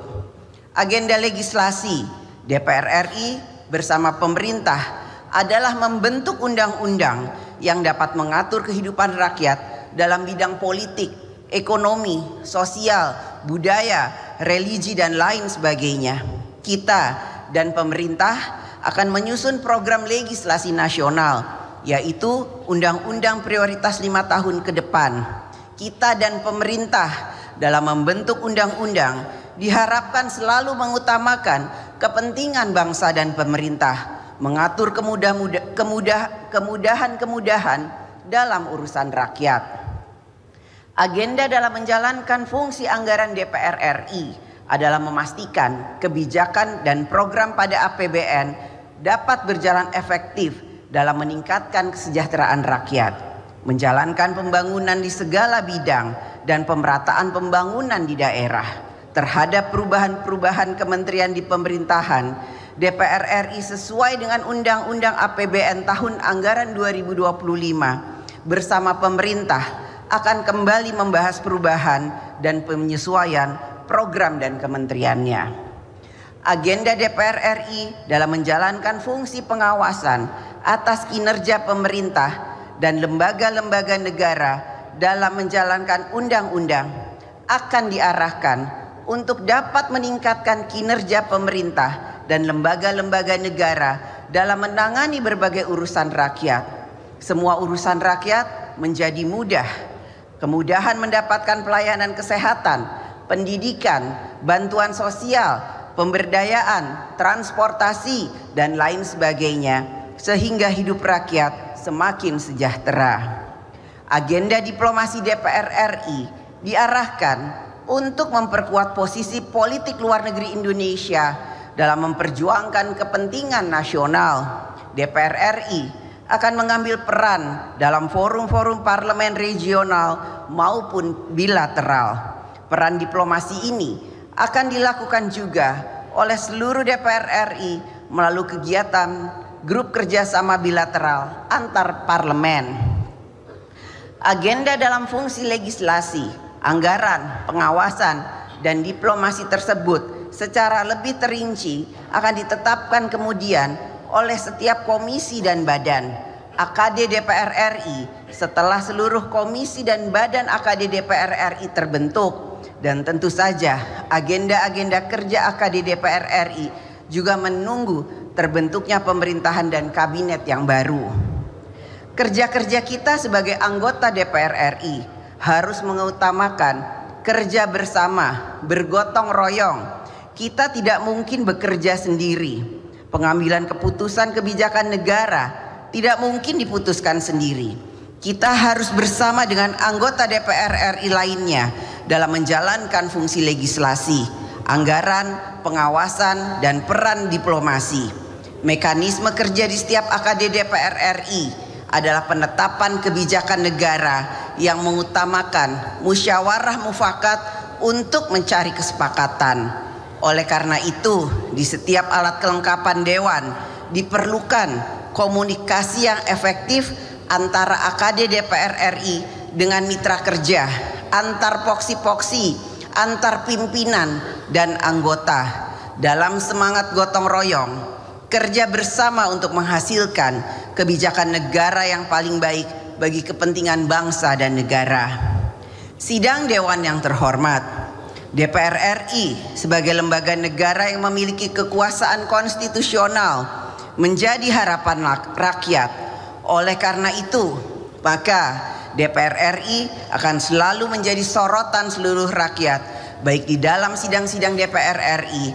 Agenda legislasi DPR RI bersama pemerintah adalah membentuk undang-undang yang dapat mengatur kehidupan rakyat dalam bidang politik, ekonomi, sosial, budaya, religi, dan lain sebagainya. Kita dan pemerintah akan menyusun program legislasi nasional, yaitu Undang-Undang Prioritas 5 tahun ke depan. Kita dan pemerintah dalam membentuk undang-undang diharapkan selalu mengutamakan kepentingan bangsa dan pemerintah, mengatur kemudahan-kemudahan dalam urusan rakyat. Agenda dalam menjalankan fungsi anggaran DPR RI adalah memastikan kebijakan dan program pada APBN dapat berjalan efektif dalam meningkatkan kesejahteraan rakyat, menjalankan pembangunan di segala bidang dan pemerataan pembangunan di daerah. Terhadap perubahan-perubahan kementerian di pemerintahan, DPR RI sesuai dengan Undang-Undang APBN tahun anggaran 2025 bersama pemerintah akan kembali membahas perubahan dan penyesuaian program dan kementeriannya. Agenda DPR RI dalam menjalankan fungsi pengawasan atas kinerja pemerintah dan lembaga-lembaga negara dalam menjalankan undang-undang akan diarahkan untuk dapat meningkatkan kinerja pemerintah dan lembaga-lembaga negara dalam menangani berbagai urusan rakyat. Semua urusan rakyat menjadi mudah. Kemudahan mendapatkan pelayanan kesehatan, pendidikan, bantuan sosial, pemberdayaan, transportasi, dan lain sebagainya, sehingga hidup rakyat semakin sejahtera. Agenda diplomasi DPR RI diarahkan untuk memperkuat posisi politik luar negeri Indonesia dalam memperjuangkan kepentingan nasional. DPR RI akan mengambil peran dalam forum-forum parlemen regional maupun bilateral. Peran diplomasi ini akan dilakukan juga oleh seluruh DPR RI melalui kegiatan grup kerjasama bilateral antar parlemen. Agenda dalam fungsi legislasi, anggaran, pengawasan, dan diplomasi tersebut secara lebih terinci akan ditetapkan kemudian oleh setiap komisi dan badan AKD DPR RI setelah seluruh komisi dan badan AKD DPR RI terbentuk. Dan tentu saja agenda-agenda kerja AKD DPR RI juga menunggu terbentuknya pemerintahan dan kabinet yang baru. Kerja-kerja kita sebagai anggota DPR RI harus mengutamakan kerja bersama, bergotong royong. Kita tidak mungkin bekerja sendiri. Pengambilan keputusan kebijakan negara tidak mungkin diputuskan sendiri. Kita harus bersama dengan anggota DPR RI lainnya dalam menjalankan fungsi legislasi, anggaran, pengawasan, dan peran diplomasi. Mekanisme kerja di setiap AKD DPR RI adalah penetapan kebijakan negara yang mengutamakan musyawarah mufakat untuk mencari kesepakatan. Oleh karena itu, di setiap alat kelengkapan dewan diperlukan komunikasi yang efektif antara AKD DPR RI dengan mitra kerja, antar poksi-poksi, antar pimpinan dan anggota dalam semangat gotong royong, kerja bersama untuk menghasilkan kebijakan negara yang paling baik bagi kepentingan bangsa dan negara. Sidang Dewan yang terhormat, DPR RI sebagai lembaga negara yang memiliki kekuasaan konstitusional menjadi harapan rakyat. Oleh karena itu, maka DPR RI akan selalu menjadi sorotan seluruh rakyat, baik di dalam sidang-sidang DPR RI,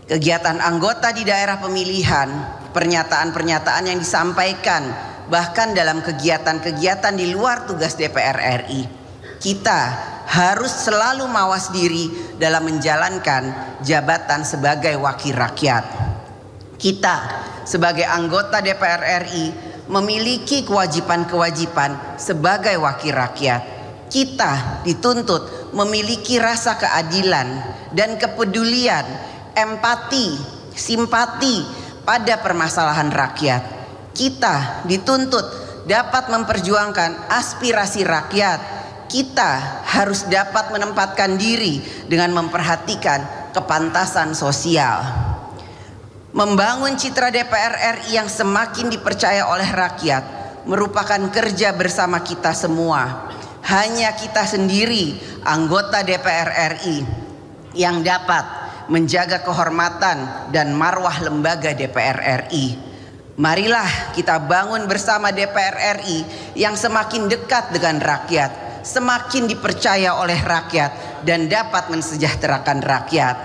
kegiatan anggota di daerah pemilihan, pernyataan-pernyataan yang disampaikan, bahkan dalam kegiatan-kegiatan di luar tugas DPR RI. Kita harus selalu mawas diri dalam menjalankan jabatan sebagai wakil rakyat. Kita sebagai anggota DPR RI memiliki kewajiban-kewajiban sebagai wakil rakyat. Kita dituntut memiliki rasa keadilan dan kepedulian, empati, simpati pada permasalahan rakyat. Kita dituntut dapat memperjuangkan aspirasi rakyat. Kita harus dapat menempatkan diri dengan memperhatikan kepantasan sosial. Membangun citra DPR RI yang semakin dipercaya oleh rakyat merupakan kerja bersama kita semua. Hanya kita sendiri, anggota DPR RI, yang dapat menjaga kehormatan dan marwah lembaga DPR RI. Marilah kita bangun bersama DPR RI yang semakin dekat dengan rakyat, semakin dipercaya oleh rakyat, dan dapat mensejahterakan rakyat.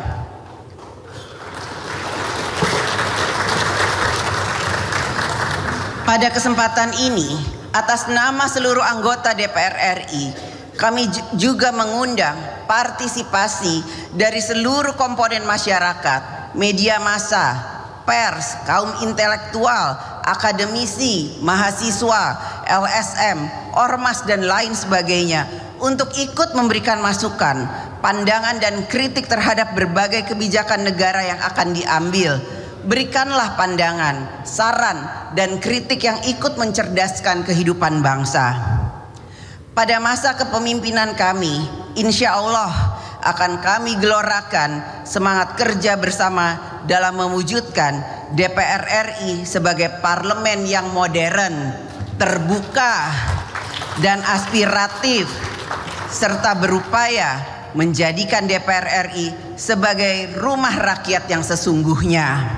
Pada kesempatan ini, atas nama seluruh anggota DPR RI, kami juga mengundang partisipasi dari seluruh komponen masyarakat, media massa, pers, kaum intelektual, akademisi, mahasiswa, LSM, ormas, dan lain sebagainya untuk ikut memberikan masukan, pandangan, dan kritik terhadap berbagai kebijakan negara yang akan diambil. Berikanlah pandangan, saran, dan kritik yang ikut mencerdaskan kehidupan bangsa. Pada masa kepemimpinan kami, insya Allah akan kami gelorakan semangat kerja bersama dalam mewujudkan DPR RI sebagai parlemen yang modern, terbuka, dan aspiratif, serta berupaya menjadikan DPR RI sebagai rumah rakyat yang sesungguhnya.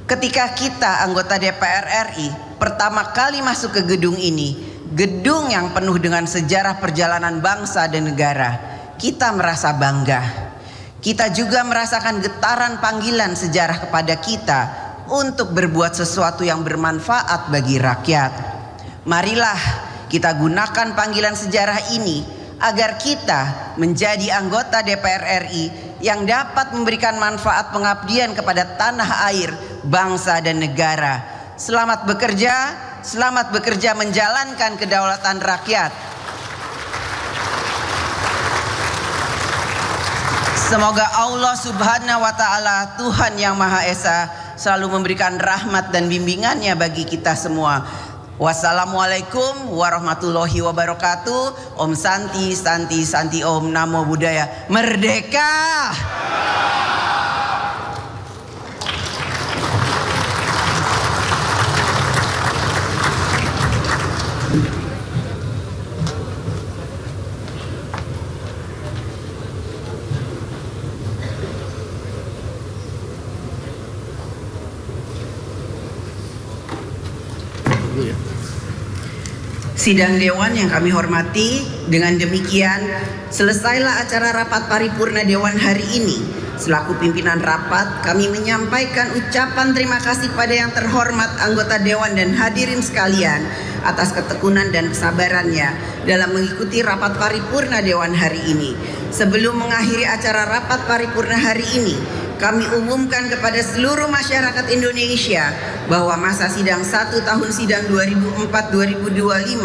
Ketika kita anggota DPR RI pertama kali masuk ke gedung ini, gedung yang penuh dengan sejarah perjalanan bangsa dan negara, kita merasa bangga. Kita juga merasakan getaran panggilan sejarah kepada kita untuk berbuat sesuatu yang bermanfaat bagi rakyat. Marilah kita gunakan panggilan sejarah ini agar kita menjadi anggota DPR RI yang dapat memberikan manfaat pengabdian kepada tanah air, bangsa dan negara. Selamat bekerja menjalankan kedaulatan rakyat. Semoga Allah Subhanahu wa Ta'ala, Tuhan yang Maha Esa, selalu memberikan rahmat dan bimbingannya bagi kita semua. Wassalamualaikum warahmatullahi wabarakatuh. Om Santi, Santi, Santi Om, Namo Buddhaya. Merdeka! Sidang Dewan yang kami hormati, dengan demikian selesailah acara rapat paripurna Dewan hari ini. Selaku pimpinan rapat, kami menyampaikan ucapan terima kasih pada yang terhormat anggota Dewan dan hadirin sekalian atas ketekunan dan kesabarannya dalam mengikuti rapat paripurna Dewan hari ini. Sebelum mengakhiri acara rapat paripurna hari ini, kami umumkan kepada seluruh masyarakat Indonesia bahwa masa sidang 1 tahun sidang 2004-2025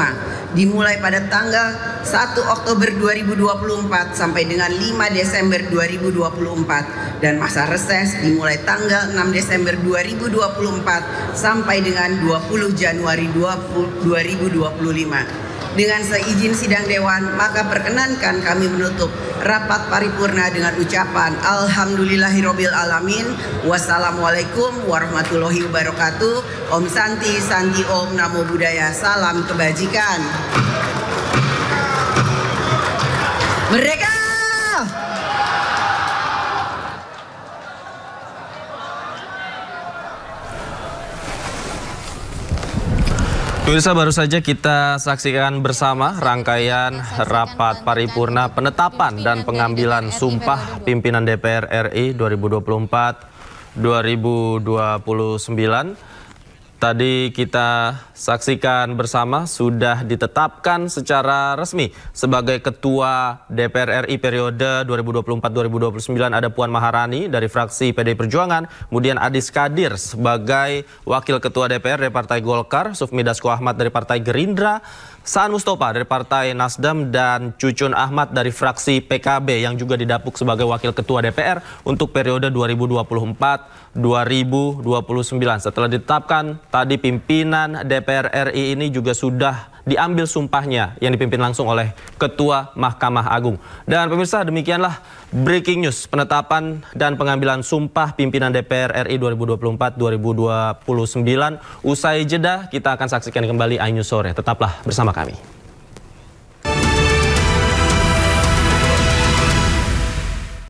dimulai pada tanggal 1 Oktober 2024 sampai dengan 5 Desember 2024 dan masa reses dimulai tanggal 6 Desember 2024 sampai dengan 20 Januari 2025. Dengan seizin sidang Dewan, maka perkenankan kami menutup rapat paripurna dengan ucapan Alhamdulillahirabbil alamin. Wassalamualaikum warahmatullahi wabarakatuh. Om Santi, Santi Om, Namo Buddhaya. Salam kebajikan. Merdeka! Pemirsa, baru saja kita saksikan bersama rangkaian rapat paripurna penetapan dan pengambilan sumpah pimpinan DPR RI 2024-2029. Tadi kita saksikan bersama sudah ditetapkan secara resmi sebagai Ketua DPR RI periode 2024-2029 ada Puan Maharani dari fraksi PDI Perjuangan, kemudian Adis Kadir sebagai Wakil Ketua DPR dari Partai Golkar, Sufmi Dasko Ahmad dari Partai Gerindra, Saan Mustafa dari Partai Nasdem, dan Cucun Ahmad dari fraksi PKB yang juga didapuk sebagai Wakil Ketua DPR untuk periode 2024-2029. Setelah ditetapkan, tadi pimpinan DPR RI ini juga sudah diambil sumpahnya yang dipimpin langsung oleh Ketua Mahkamah Agung. Dan pemirsa, demikianlah breaking news penetapan dan pengambilan sumpah pimpinan DPR RI 2024-2029. Usai jeda, kita akan saksikan kembali iNews Sore. Tetaplah bersama kami.